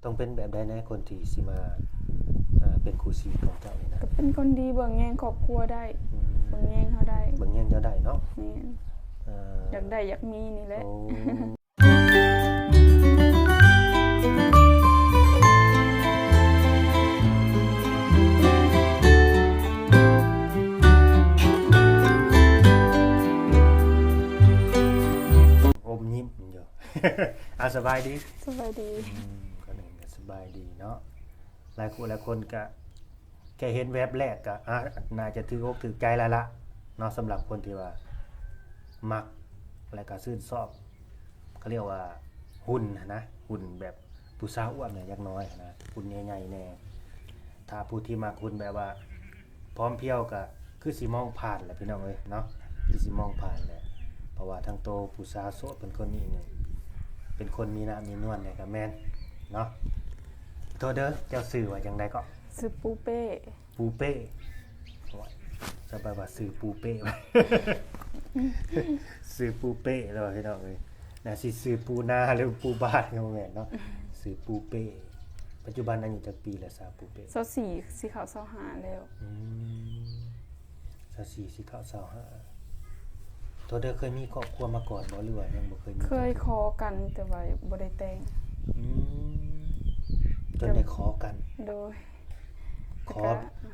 ต้องเป็นแบบใดนะคนที่สิมาเป็นครูชีวิตของเจ้านี่นะก็เป็นคนดีเบิ่งแยงครอบครัวได้เบิ่งแยงเขาได้เบิ่งแย่งเจ้าได้เนาะแม่นอยากได้อยากมีนี่แหละโอ้อมยิ้มอยู่ สบายดี สบายดีก็หนึ่งก็สบายดีเนาะหลายคนก็แค่เห็นแวบแรกก็น่าจะถืออกถือใจแล้วละเนาะสำหรับคนที่ว่ามักและก็ชื่นชอบเขาเรียกว่าหุ่นนะหุ่นแบบผู้สาวอ้วนเนี่ยยักน้อยนะหุ่นใหญ่ๆแน่ถ้าผู้ที่มักหุ่นแบบว่าพร้อมเพรียวก็คือสิมองผ่านแหละพี่น้องเอ้ยเนาะคือสิมองผ่านแหละเพราะว่าทั้งโตผู้สาวโสดเป็นคนนี้นี่เป็นคนมีหน้ามีนวลเนี่ยก็แม่นเนาะโทษเด้อเจ้าสื่อว่าจังไดก็ซื้อปูเป้ ปูเป้สบายว่าสื่อปูเป้ สื่อปูเป้แล้วพี่น้องเอ้ยน่าสิสื่อปูนาหรือปูบ้านก็แม่นเนาะสื่อปูเป้ปัจจุบันอายุจักปีแล้วสาวปูเป้24สีขาว25แล้ว24สิเข้า25ตัวเด้อเคยมีครอบครัวมาก่อนบ่หรือว่ายังบ่เคยมีเคยขอกันแต่ว่าบ่ได้แต่งจนได้ขอกันโดย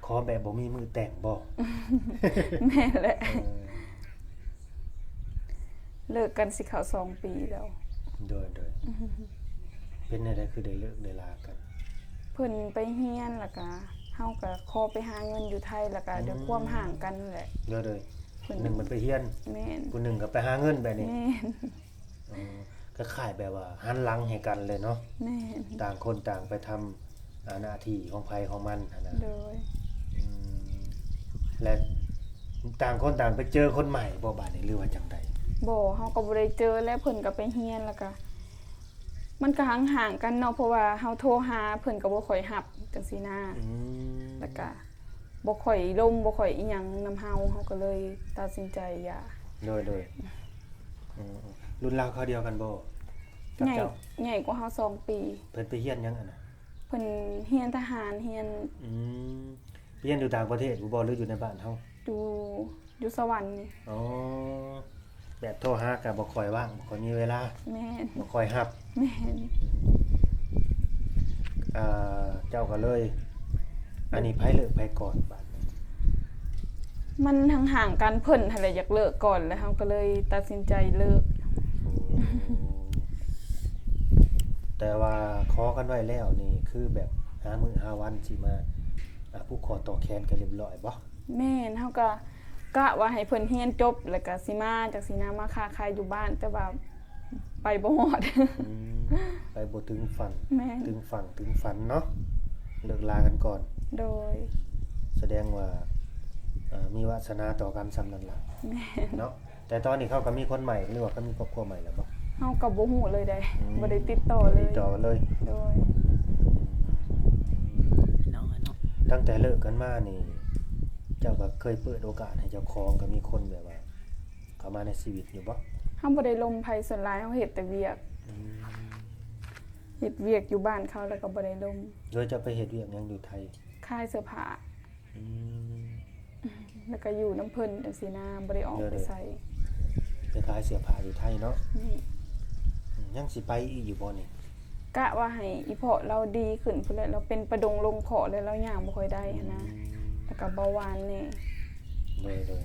ขอแบบบ่มีมือแต่งบ่ แม่แหละเลิกกันสิเขา2 ปีแล้วโดยเป็นอะไรคือได้เลิกได้ลากันเพิ่นไปเฮียนแล้วก็เฮาก็ขอไปหาเงินอยู่ไทยแล้วก็เดี๋ยวความห่างกันแหละโดยหนึ่งมันไปเฮียนแม่นผู้หนึ่งก็ไปหาเงินแบบนี้แม่นก็ขายแบบว่าหันหลังให้กันเลยเนาะแม่นต่างคนต่างไปทำหน้าที่ของไผของมันนะโดยและต่างคนต่างไปเจอคนใหม่บ่บาดนี้หรือว่าจังได๋บ่เฮาก็บ่ได้เจอแล้วเพิ่นก็ไปเฮียนแล้วก็มันก็ห่างๆกันเนาะเพราะว่าเฮาโทรหาเพิ่นก็บ่ค่อยรับจังซี่นะแล้วก็บ่ค่อยลมบ่ค่อยอีหยังนำเฮาก็เลยตัดสินใจหย่าโดยรุ่นราวคราวเดียวกันบ่กับเจ้าใหญ่กว่าเฮา2 ปีเพิ่นไปเฮียนหยังอะน่ะเพิ่นเฮียนทหารเฮียนเฮียนอยู่ต่างประเทศบ่หรืออยู่ในบ้านเฮาอยู่สวรรค์นี่อ๋อแบบโทรหาก็บ่ค่อยว่างบ่ค่อยมีเวลาแม่นบ่ค่อยรับแม่นเจ้าก็เลยอันนี้ไผเลิกไผก่อนบาดนี้มันห่างๆกันเพิ่นหั่นแหละอยากเลิกก่อนแล้วเฮาก็เลยตัดสินใจเลิกแต่ว่าขอกันไว้แล้วนี่คือแบบหามื้อหาวันสิมาผู้ขอต่อแขนกันเรียบร้อยบ่แม่นเฮาก็กะว่าให้เพิ่นเรียนจบแล้วก็สิมาจักสินะมาค้าขายอยู่บ้านแต่ว่าไปบ่ฮอดไปบ่ถึงฝันแม่นถึงฝั่งถึงฝันเนาะเลิกลากันก่อนโดยแสดงว่ามีวาสนาต่อกันซำนั้นล่ะแม่นเนาะแต่ตอนนี้เขาก็มีคนใหม่หรือว่าเขามีครอบครัวใหม่แล้วบ่เฮาก็บ่ฮู้เลยได้บ่ได้ติดต่อเลยโดยตั้งแต่เลิกกันมานี่เจ้าก็เคยเปิดโอกาสให้เจ้าของก็มีคนแบบว่าเข้ามาในชีวิตอยู่บ่เฮาบ่ได้ลมไผส่วนหลายเฮาเฮ็ดแต่เวียกเฮ็ดเวียกอยู่บ้านเขาแล้วก็บ่ได้ลมโดยจะไปเฮ็ดเวียกหยังอยู่ไทยขายเสื้อผ้าแล้วก็อยู่น้ำเพิ่นจังซี่นะบ่ได้ออกไปไสไปขายเสื้อผ้าอยู่ไทยเนาะยังสิไปอีกอยู่บ่นี่กะว่าให้อีพ่อเราดีขึ้นพุ่นแหละเราเป็นประดงลงเพาะแล้วเราย่างบ่ค่อยได้นะแล้วก็เบาหวานนี่เลย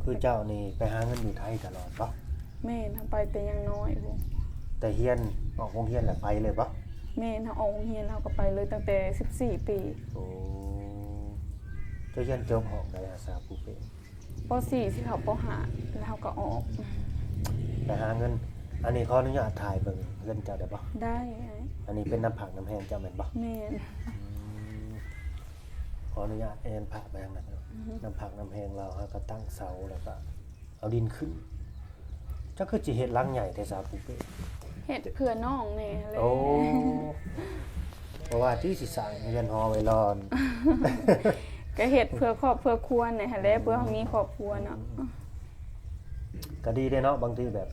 คือเจ้านี่ไปหาเงินอยู่ไทยตลอดบ่แม่นไปแต่ยังน้อยบ่แต่เฮียนออกโรงเรียนแล้วไปเลยบ่แม่นออกโรงเรียนเฮาก็ไปเลยตั้งแต่14 ปีโอ้เจ้าเรียนจบห้องใดอาสาผู้เป็นป.4 สิเข้าป.5แล้วเฮาก็ออกไปหาเงินอันนี้ขออนุญาตถ่ายเบิ่งเงินเจ้าได้บ่ได้อันนี้เป็นน้ำผักน้ำแห้งเจ้าแม่นบ่แม่นขออนุญาตแอนผักไปทางนั้นน้ำผักน้ำแห้งเราฮะก็ตั้งเสาแล้วก็เอาดินขึ้นจักคือสิเฮ็ดหลังใหญ่แต่สาวผู้เป็นเฮ็ดเพื่อน้องแน่เลยโอ้เพราะว่าที่สิสร้างเรือนหอไว้รอนก็เฮ็ดเพื่อครอบเพื่อครัวนี่หั่นแหละเพื่อเฮามีครอบครัวเนาะก็ดีเด้เนาะบางทีแบบ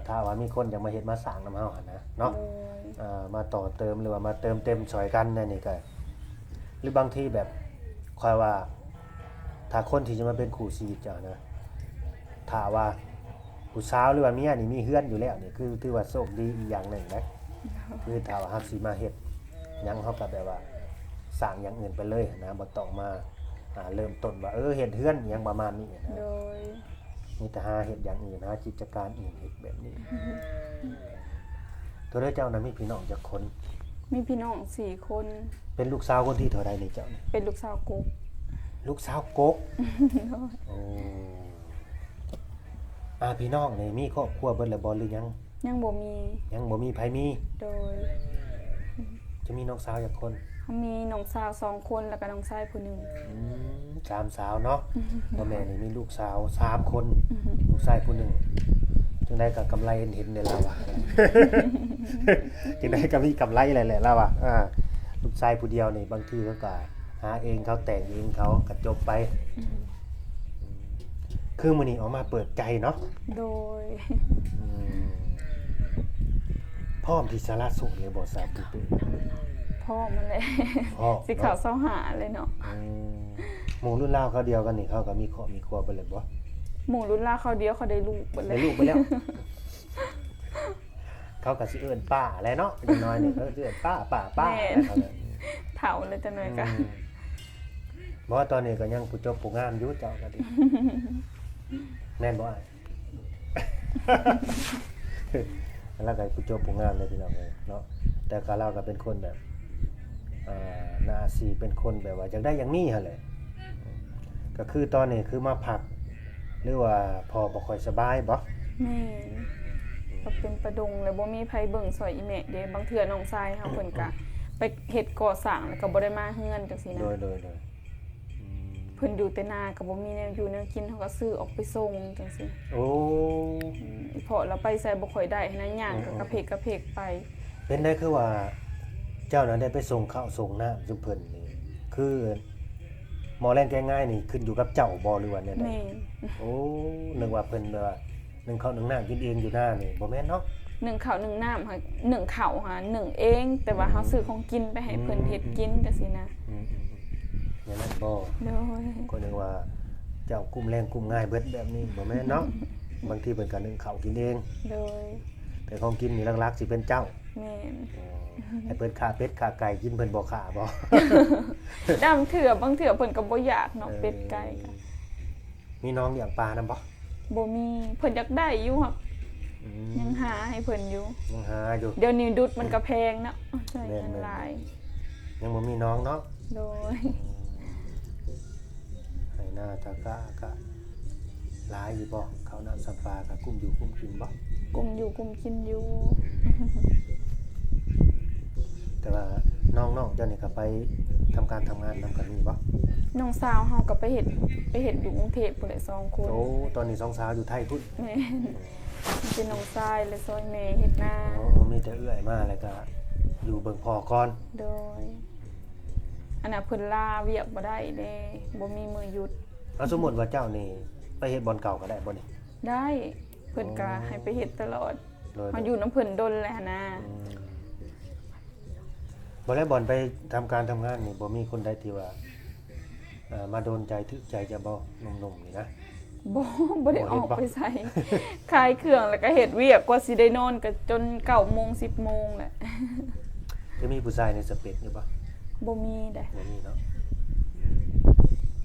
ถ้าว่ามีคนอยากมาเฮ็ดมาสร้างนำเฮาหั่นนะเนาะ โดย มาต่อเติมหรือว่ามาเติมเต็มช่วยกันนั่นนี่ก็หรือบางทีแบบคอยว่าถ้าคนที่จะมาเป็นคู่ชีวิตเจ้านะถ้าว่าผู้สาวหรือว่าเมียนี่มีเฮือนอยู่แล้วนี่คือถือว่าโชคดีอีกอย่างหนึ่งนะคือถ้าว่าเฮาสิมาเฮ็ดหยังเฮาก็แบบว่าสร้างอย่างอื่นไปเลยนะบ่ต้องมาเริ่มต้นว่าเฮ็ดเฮือนอิหยังประมาณนี้นะ โดย มีแต่หาเฮ็ดอย่างอื่นหากิจการอื่นเฮ็ดแบบนี้ตัวเจ้านั้นมีพี่น้องจักคน มีพี่น้อง4คน เป็นลูกสาวคนที่เท่าใดนี่เจ้านี่ เป็นลูกสาวกุ๊ก ลูกสาวกกโอ้พี่น้องนี่มีครอบครัวเบิดแล้วบ่หรือยัง ยังบ่มี ยังบ่มีไผมี โดย จะมีน้องสาวจักคน เขามีน้องสาว2คนแล้วก็น้องชายผู้หนึง สามสาวเนาะพ่อแม่นี่มีลูกสาว3คนลูกชายผู้หนึงจังได๋ก็กำไรเห็นได้แล้วว่ะ จังได๋ก็มีกำไรแหละแล้วว่ะลูกชายผู้เดียวนี่บางทีเขาก็หาเองเขาแต่งเองเขาก็จบไปคือมื้อนี้ออกมาเปิดใจเนาะ โดย พร้อมที่สารสุขเลยบ่ทราบติเป้ พ่อมันแหละ พ่อ สิเขาเซาหาเลยเนาะ หมู่รุ่นราวเขาเดียวกันนี่เขาก็มีครอบมีครัวไปเลยบ่ หมู่รุ่นราวเขาเดียวเขาได้ลูกเบิดเล ได้ ย ลูกไปแล้ว เขาก็สิเอิ้นป้าแหละเนาะอย่างน้อยนี่เขาสิเอิ้นป้าเขาก็ เฒ่าเลยจังหน่อยก็ บ่ว่าตอนนี้ก็ยังผู้จบผู้งามอยู่เจ้าก็ดิ แม่นบ่อ้าย แล้วก็ผู้จบผู้งามเลยพี่น้องเอ้ยเนาะแต่ก็เราก็เป็นคนแบบหน้าสีเป็นคนแบบว่าอยากได้อย่างนี้หั่นแหละก็คือตอนนี้คือมาพักหรือว่าพอบ่ค่อยสบายบ่ แม่ก็เป็นประดงเลยบ่มีไผเบิ่งซอยอีแม่เด้บางเทื่อน้องชายเฮาเพิ่นก็ไปเฮ็ดก่อสร้างแล้วก็บ่ได้มาเฮือนจังซี่นะ โดยเพิ่นอยู่แต่นาก็บ่มีแนวอยู่แนวกินเฮาก็ซื้อออกไปส่งจังซี่ โอ้ อีเพราะเราไปใส่บ่ค่อยได้หั้นนะย่างก็กระเพกไป เป็นได้คือว่าเจ้านั้นได้ไปส่งข้าวส่งน้ำซุมเพิ่นนี่คือหมอแรงแกง่ายนี่ขึ้นอยู่กับเจ้าบ่หรือว่าแนวใด แม่น โอ้นึกว่าเพิ่นแบบว่านึ่งข้าวนึ่งน้ำกินเองอยู่หน้านี่บ่แม่นเนาะ นึ่งข้าวนึ่งน้ำค่ะนึ่งข้าวค่ะนึ่งเองแต่ว่าเฮาซื้อของกินไปให้เพิ่นเฮ็ดกินจังซี่นะ อย่างนั้นบ่ โดย ก็นึกว่าเจ้ากุมแรงกุมง่ายเบิดแบบนี้บ่แม่นเนาะ บางทีเพิ่นก็นึ่งข้าวกินเอง โดย แต่ของกินนี่หลักๆสิเป็นเจ้า แม่น ให้เพิ่นฆ่าเป็ดฆ่าไก่กินเพิ่นบ่ฆ่าบ่ ดำเถื่อบางเถื่อเพิ่นก็บ่อยากเนาะเป็ดไก่ก็ มีน้องเลี้ยงปลานำบ่ บ่มีเพิ่นอยากได้อยู่ครับ อืม ยังหาให้เพิ่นอยู่ ยังหาอยู่ เดี๋ยวนี้ดุดมันก็แพงเนาะใช่ แม่นๆ เงินหลาย ยังบ่มีน้องเนาะ โดย ให้หน้าตากะกะหลายอยู่บ่ข้าวน้ำสัมปลาก็กุ้มอยู่กุ้มกินบ่ กุมอยู่กุมกินอยู่ แต่ว่าน้องๆเจ้านี่ก็ไปทำการทำงานนำกันนี่บ่ น้องสาวเฮาก็ไปเฮ็ดอยู่กรุงเทพพุ่นแหละ2คน โอ้ตอนนี้สองสาวอยู่ไทยพุ่น แม่นเป็นน้องชายและซอยแม่เฮ็ดนา อ๋อมีแต่เอื้อยมาแล้วก็อยู่เบิ่งพ่อก่อน โดยอันน่ะเพิ่นลาเวียกบ่ได้เด้บ่มีมื้อหยุด เอาสมมุติว่าเจ้านี่ไปเฮ็ดบ่อนเก่าก็ได้บ่นี่ ได้เพิ่นก็ให้ไปเฮ็ดตลอด โดย เฮาอยู่น้ำเพิ่นดนแหละนะ บ่แล้วบ่อนไปทำการทำงานนี่บ่มีคนใดที่ว่ามาโดนใจถึกใจจะบ่หนุ่มๆนี่นะ บ่ได้ออกไปใส่ ขายเครื่องแล้วก็เฮ็ดเวียกกว่าสิได้นอนก็จน 9:00 น 10:00 นแหละ จะมีผู้ชายในสเปคอยู่บ่ บ่มีได้ บ่มีเนาะ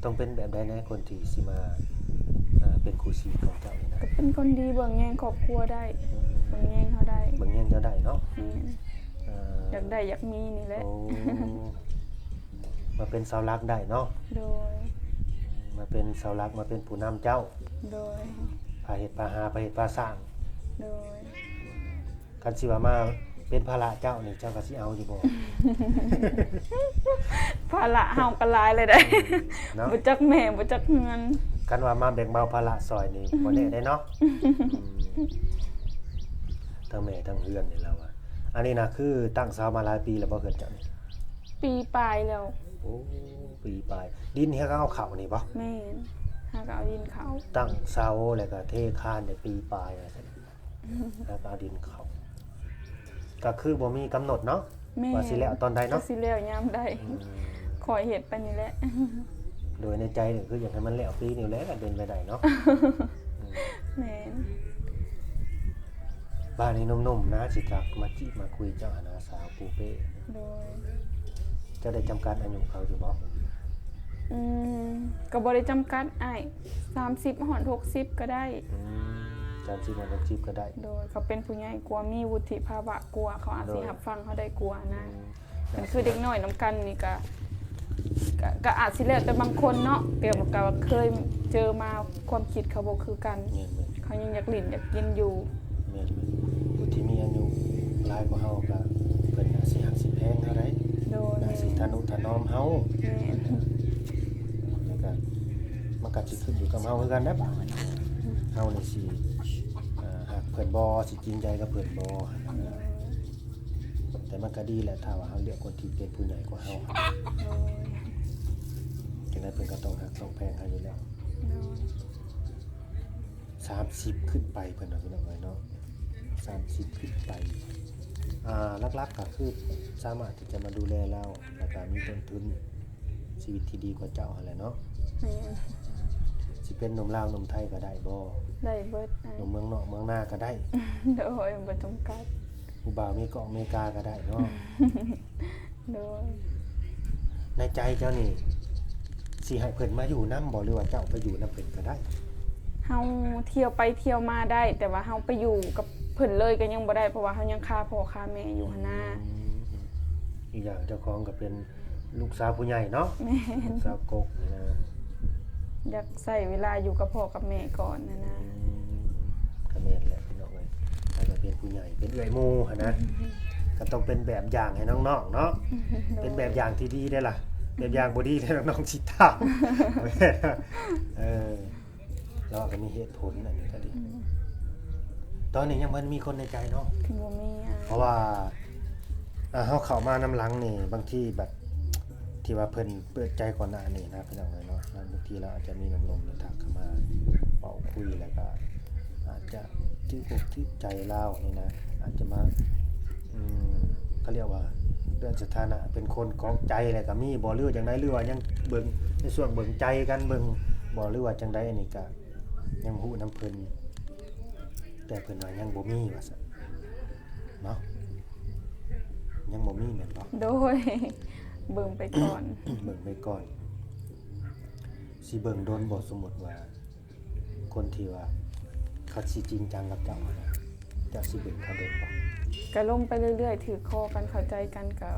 ต้องเป็นแบบใดแน่คนที่สิมาเป็นคู่ชีวิตของเจ้านี่นะ ก็เป็นคนดีเบิ่งแยงครอบครัวได้เบิ่งแยงเฮาได้ บางอย่างเจ้าได้เนาะ แม่นอยากได้อยากมีนี่แหละ โอ้มาเป็นเสาหลักได้เนาะ โดย มาเป็นเสาหลักมาเป็นผู้นำเจ้า โดย พาเฮ็ดพาหาพาเฮ็ดพาสร้าง โดย คันสิว่ามาเป็นภาระเจ้านี่เจ้าก็สิเอาอยู่บ่ ภาระเฮาก็หลายเลยได้ เนาะ บ่จักแม่บ่จักเงิน คันว่ามาแบ่งเบาภาระซอยนี่บ่แน่ได้เนาะทั้งแม่ทั้งเฮือนนี่แล้วอ่ะอันนี้น่ะคือตั้งเสามาหลายปีแล้วบ่เกิดเจ้านี่ ปีปลายแล้ว โอ้ปีปลายดินเฮ็ดเอาเข้านี่บ่ แม่นหาก็เอาดินเขา ตั้งเสาแล้วก็เทคานได้ปีปลายว่าซั่น แล้วก็เอาดินเข้าก็คือบ่มีกำหนดเนาะ แม่ ว่าสิแล้วตอนใด ก็ เนาะ สิแล้วยามใด อืม คอยเฮ็ดไปนี่แหละ โดยในใจนี่คืออยากให้มันแล้วปีนี้แหละก็เป็นไปได้เนาะ แม่น บ้านนี้หนุ่มๆนะสิทักมาจิมาคุยเจ้าหน้าสาวปูเป้ โดย เจะได้จำกัดอายุเขาอยู่บ่ ก็บ่ได้จำกัดอ้าย30ฮอด60ก็ได้ 30วัน60ก็ได้ โดยเขาเป็นผู้ใหญ่กว่ามีวุฒิภาวะกว่าเขาอาจสิรับฟังเขาได้กว่านะมันคือเด็กน้อยนํกันนี่ก็อาจสิแล้วแต่บางคนเนาะเกี่ยวกับว่าเคยเจอมาความคิดเขาบ่คือกัน แม่น เขายังอยากลิ้นอยากกินอยู่ ๆแม่นๆผู้ที่มีอายุหลายกว่าเฮาก็เพิ่นน่ะสิฮักสิแพงเฮาได้ โดย น่าสิทนุถนอมเฮา แม่น แล้วก็มันก็สิขึ้นอยู่กับเฮาคือกันนะบ่าเฮานี่สิหักเพิ่นบ่สิจริงใจกับเพิ่นบ่แต่มันก็ดีแหละถ้าว่าเฮาเลือกคนที่เป็นผู้ใหญ่กว่าเฮา โดย จังได๋เพิ่นก็ต้องหักต้องแพงเฮาอยู่แล้ว โดย 30 ขึ้นไปเพิ่นว่าพี่น้องเอ้ยเนาะ30 ขึ้นไปหลักๆก็คือสามารถที่จะมาดูแลเราแล้วก็มีต้นทุนชีวิตที่ดีกว่าเจ้าหั่นแหละเนาะ แม่น สิเป็นหนุ่มลาวหนุ่มไทยก็ได้บ่ ได้เบิดอ้า ห ย นุ่มเมืองนอกเมืองนาก็ได้ โดยบ่จำกัด ผู้บ่าวมีเกาะอเมริกาก็ได้เนาะ โดย ในใจเจ้านี่สิให้เพิ่นมาอยู่นำบ่หรือว่าเจ้าไปอยู่นำเพิ่นก็ได้ เฮาเที่ยวไปเที่ยวมาได้ แต่ว่าเฮาไปอยู่กับเพิ่นเลยก็ยังบ่ได้เพราะว่าเฮายังค่าพ่อค่าแม่อยู่หั่นน่ะ อีกอย่างเจ้าของก็เป็นลูกสาวผู้ใหญ่เนาะ แม่น ลูกสาวกกนี่นะ อยากใช้เวลาอยู่กับพ่อกับแม่ก่อนนะ ก็แม่นแหละพี่น้องเอ้ยถ้าจะเป็นผู้ใหญ่เป็นเอื้อยหมู่หั่นนะก็ต้องเป็นแบบอย่างให้น้องๆเนาะเป็นแบบอย่างที่ดีได้ล่ะแบบอย่างบ่ดีให้น้องๆสิตามแล้วก็มีเหตุผลอันนี้ก็ดี ตอนนี้ยังมันมีคนในใจเนาะ บ่มีอ่ะ เพราะว่าเฮาเข้ามานำหลังนี่บางทีแบบที่ว่าเพิ่นเปิดใจก่อนหน้านี่นะพี่น้องเอ้ยเนาะแล้วบางทีเราอาจจะมีน้ำนมทักเข้ามาเว้าคุยแล้วก็อาจจะถืออกถือใจเรานี่นะอาจจะมาเขาเรียกว่าเรื่องสถานะเป็นคนของใจแล้วก็มีบ่หรือว่าจังได๋หรือว่ายังเบิ่งในส่วนเบิ่งใจกันเบิ่งบ่หรือว่าจังได๋อันนี้ก็ยังบ่ฮู้นำเพิ่นแต่เพิ่นว่ายังบ่มีว่าซั่นเนาะยังบ่มีแม่นบ่ โดยเบิ่งไปก่อน เบิ่งไปก่อนสิเบิ่งโดนบ่สมมุติว่า คนที่ว่าเขาสิจริงจังกับเจ้าอะนะเจ้าสิเบิ่งเขาโดนบ่ ก็ลงไปเรื่อยๆถือคอกันเข้าใจกันก็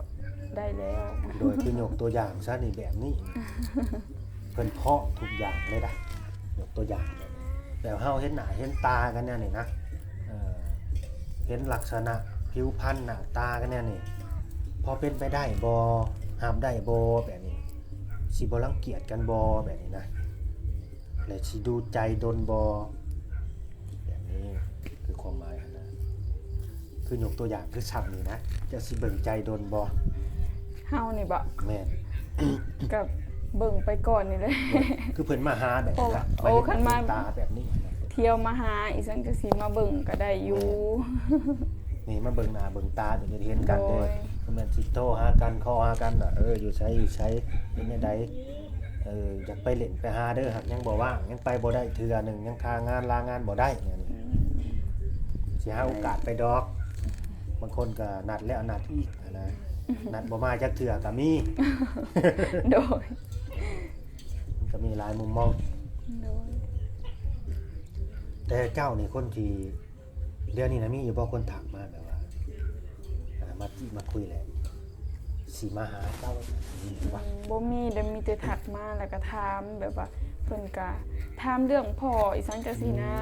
ได้แล้ว โดยที่ยกตัวอย่างซะนี่แบบนี้ เพิ่นเพาะทุกอย่างเลยนะยกตัวอย่างแบบเฮาเห็นหน้าเห็นตากันเนี่ยนี่นะเห็นลักษณะผิวพรรณหน้าตากันเนี่ยนี่พอเป็นไปได้บ่ห้ามได้บ่แบบนี้สิบ่รังเกียจกันบ่แบบนี้นะและสิดูใจดนบ่แบบนี้คือความหมายนะ คือยกตัวอย่างคือซ้ำนี่นะจะสิเบิ่งใจดนบ่ เฮานี่บ่ แม่น กับเบิ่งไปก่อนนี่เลย คือเพิ่นมาหาแบบนี้ล่ะ โอ้คันมา ตาแบบนี้ เที่ยวมาหาอีสันก็สิมาเบิ่งก็ได้อยู่ นี่มาเบิ่งหน้าเบิ่งตาเดี๋ยวจะเห็นกันเด้ โด อย แม่นสิโทรหากันคอหากันน่ะอยู่ไสเป็นจังไดอยากไปเล่นไปหาเด้อหักยังบ่ว่างยังไปบ่ได้เทื่อหนึงยังคางานลางานบ่ได้เนี่ยนี่สิหาโอกาสไปดอกบางคนก็นัดแล้วนัดอีกนะนัดบ่มาจักเทื่อก็มี โดย มันก็มีหลายมุมมอง โดย แต่เจ้านี่คนที่เดี๋ยวนี้นะมีอยู่บ่คนถามมาแบบว่ามาคุยแหละสิมาหาเจ้านี่ว่า บ่มีแต่มีแต่ทักมาแล้วก็ถามแบบว่าเพิ่นก็ถามเรื่องพ่ออีสันจังซี่นะ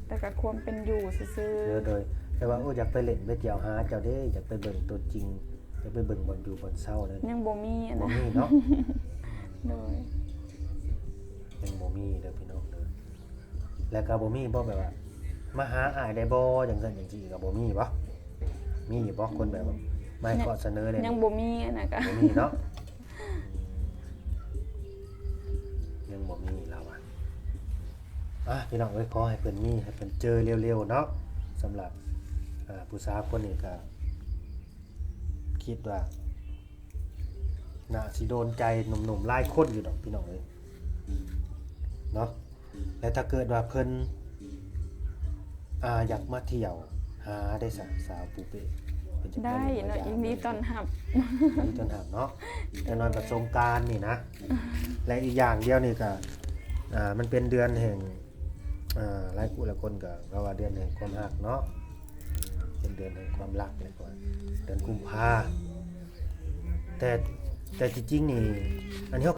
แต่ก็ความเป็นอยู่ซื่อ โดยแต่ว่าอยากไปเล่นไปเที่ยวหาเจ้าเด้อยากไปเบิ่งตัวจริงอยากไปเบิ่งบนอยู่บนเศร้าเลย ๆยังบ่มีอะ บ่ นะ มีเนาะ โดย ยังบ่มีเด้อพี่น้องเด้อแล้วก็บ่มีบ่แบบว่ามาหาอ้ายได้บ่จังซั่นจังซี่ก็บ่มีบ่มีอยู่บ่คนแบบว่ามาให้ข้อเสนอได้ ยังบ่มีอะนะก็ บ่มีเนาะยังบ่มีแล้วอ่ะพี่น้องเอ้ยขอให้เพิ่นมีให้เพิ่นเจอเร็วๆเนาะ สำหรับผู้สาวคนนี้ก็คิดว่าน่าสิโดนใจหนุ่มๆหลายคนอยู่ดอกพี่น้องเอ้ยเนาะและถ้าเกิดว่าเพิ่นอยากมาเที่ยวหาได้สาวปูเป้เพิ่นจะ ได้ มา เนาะ ย ยินดีต้อนรับ มีต้นหามเนาะแต่นอนประสงกรานต์นี่นะและอีกอย่างเดียวนี่ก็มันเป็นเดือนแห่งหลายคู่หลายคนก็ว่าเดือนแห่งความรักเนาะเป็นเดือนแห่งความรักเลยกว่าเดือนกุมภาแต่จริงๆนี่อันนี้